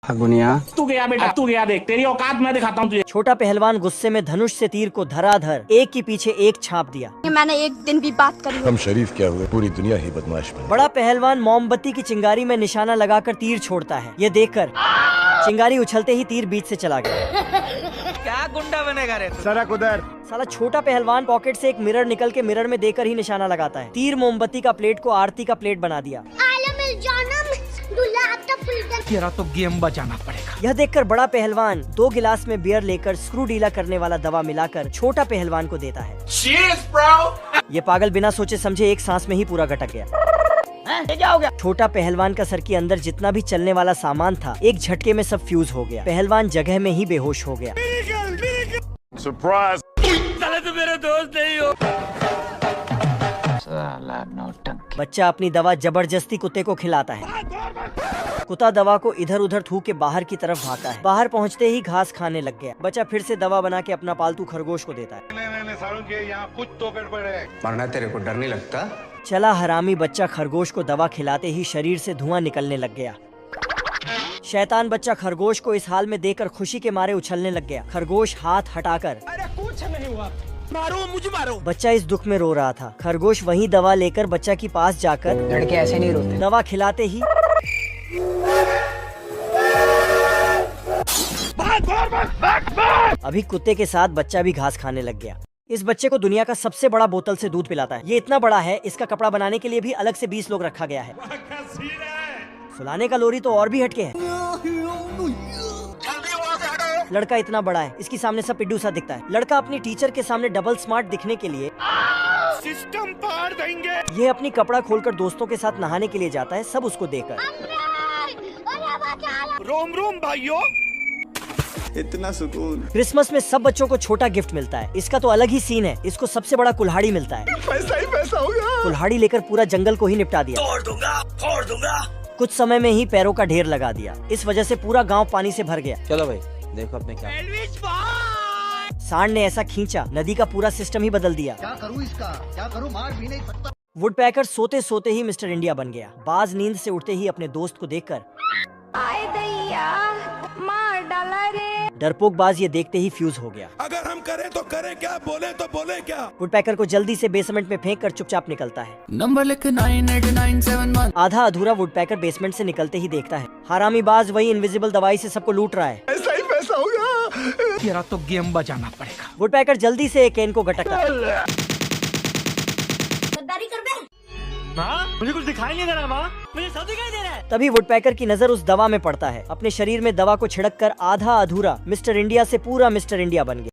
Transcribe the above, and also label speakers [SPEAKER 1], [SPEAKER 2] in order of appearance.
[SPEAKER 1] गुनिया
[SPEAKER 2] तू गया बेटा, तू गया, देख तेरी औकात मैं दिखाता हूँ तुझे।
[SPEAKER 3] छोटा पहलवान गुस्से में धनुष से तीर को धराधर एक के पीछे एक छाप दिया।
[SPEAKER 4] मैंने एक दिन भी बात करी।
[SPEAKER 5] हम शरीफ क्या हुए, पूरी दुनिया ही बदमाश बन।
[SPEAKER 3] बड़ा पहलवान मोमबत्ती की चिंगारी में निशाना लगाकर तीर छोड़ता है। ये देखकर चिंगारी उछलते ही तीर बीच से चला गया।
[SPEAKER 6] क्या गुंडा बनेगा रे?
[SPEAKER 5] सड़क उधर।
[SPEAKER 3] साला छोटा पहलवान पॉकेट से एक मिरर निकल के मिरर में देकर ही निशाना लगाता है। तीर मोमबत्ती का प्लेट को आरती का प्लेट बना दिया।
[SPEAKER 6] तेरा तो गेम बजाना पड़ेगा।
[SPEAKER 3] यह देखकर बड़ा पहलवान 2 गिलास में बियर लेकर स्क्रू ढीला करने वाला दवा मिलाकर छोटा पहलवान को देता है।
[SPEAKER 2] Cheers, bro!
[SPEAKER 3] ये पागल बिना सोचे समझे एक सांस में ही पूरा गटक गया। ये क्या हो गया? छोटा पहलवान का सर के अंदर जितना भी चलने वाला सामान था एक झटके में सब फ्यूज हो गया। पहलवान जगह में ही बेहोश हो गया।
[SPEAKER 5] सरप्राइज।
[SPEAKER 6] तो मेरे दोस्त नहीं हो।
[SPEAKER 3] बच्चा अपनी दवा जबरदस्ती कुत्ते को खिलाता है। कुत्ता दवा को इधर उधर थूक के बाहर की तरफ भागता है। बाहर पहुंचते ही घास खाने लग गया। बच्चा फिर से दवा बना के अपना पालतू खरगोश को देता है।
[SPEAKER 5] यहाँ कुछ तो गड़बड़ है।
[SPEAKER 1] मरना तेरे को डर नहीं लगता?
[SPEAKER 3] चला हरामी बच्चा खरगोश को दवा खिलाते ही शरीर से धुआं निकलने लग गया। शैतान बच्चा खरगोश को इस हाल में देखकर खुशी के मारे उछलने लग गया। खरगोश हाथ हटाकर,
[SPEAKER 6] अरे कुछ नहीं हुआ, मारो मुझे मारो।
[SPEAKER 3] बच्चा इस दुख में रो रहा था। खरगोश वही दवा लेकर बच्चा के पास जाकर
[SPEAKER 1] लड़के ऐसे नहीं रोते।
[SPEAKER 3] दवा खिलाते ही अभी कुत्ते के साथ बच्चा भी घास खाने लग गया। इस बच्चे को दुनिया का सबसे बड़ा बोतल से दूध पिलाता है। ये इतना बड़ा है, इसका कपड़ा बनाने के लिए भी अलग से 20 लोग रखा गया है। सुलाने का लोरी तो और भी हटके है। लड़का इतना बड़ा है, इसके सामने सब पिड्डू सा दिखता है। लड़का अपनी टीचर के सामने डबल स्मार्ट दिखने के लिए
[SPEAKER 6] सिस्टम पार देंगे।
[SPEAKER 3] ये अपनी कपड़ा खोलकर दोस्तों के साथ नहाने के लिए जाता है, सब उसको देखकर।
[SPEAKER 6] रोम रोम भाइयों।
[SPEAKER 1] इतना सुकून।
[SPEAKER 3] क्रिसमस में सब बच्चों को छोटा गिफ्ट मिलता है। इसका तो अलग ही सीन है। इसको सबसे बड़ा कुल्हाड़ी मिलता है।
[SPEAKER 5] पैसा ही पैसा होगा।
[SPEAKER 3] कुल्हाड़ी लेकर पूरा जंगल को ही निपटा दिया।
[SPEAKER 6] फोड़ दूंगा।
[SPEAKER 3] कुछ समय में ही पैरों का ढेर लगा दिया। इस वजह से पूरा गांव पानी से भर गया।
[SPEAKER 1] चलो भाई देखो अपने क्या।
[SPEAKER 3] सांड ने ऐसा खींचा, नदी का पूरा सिस्टम ही बदल दिया।
[SPEAKER 7] क्या करूं इसका, क्या करूं, मार भी नहीं सकता।
[SPEAKER 3] वुडपैकर सोते सोते ही मिस्टर इंडिया बन गया। बाज नींद से उठते ही अपने दोस्त को देखकर
[SPEAKER 4] आए दैया, मार डाला रे।
[SPEAKER 3] डरपोक बाज ये देखते ही फ्यूज हो गया।
[SPEAKER 5] अगर हम करें तो करें क्या, बोले तो बोले क्या।
[SPEAKER 3] वुडपैकर को जल्दी से बेसमेंट में फेंक कर चुपचाप निकलता है।
[SPEAKER 6] नंबर लिख 98971।
[SPEAKER 3] आधा अधूरा वुडपैकर बेसमेंट से निकलते ही देखता है हरामी बाज वही इनविजिबल दवाई से सबको लूट रहा है।
[SPEAKER 5] पैसा ही पैसा होगा।
[SPEAKER 6] तेरा तो गेम बजाना पड़ेगा।
[SPEAKER 3] वुडपैकर जल्दी से एक कैन को गटकता है।
[SPEAKER 4] गद्दारी कर बे।
[SPEAKER 6] मुझे कुछ दिखाई नहीं दे रहा माँ, मुझे सब दिखाई दे रहा है।
[SPEAKER 3] तभी वुडपैकर की नजर उस दवा में पड़ता है। अपने शरीर में दवा को छिड़क कर आधा अधूरा मिस्टर इंडिया से पूरा मिस्टर इंडिया बन गया।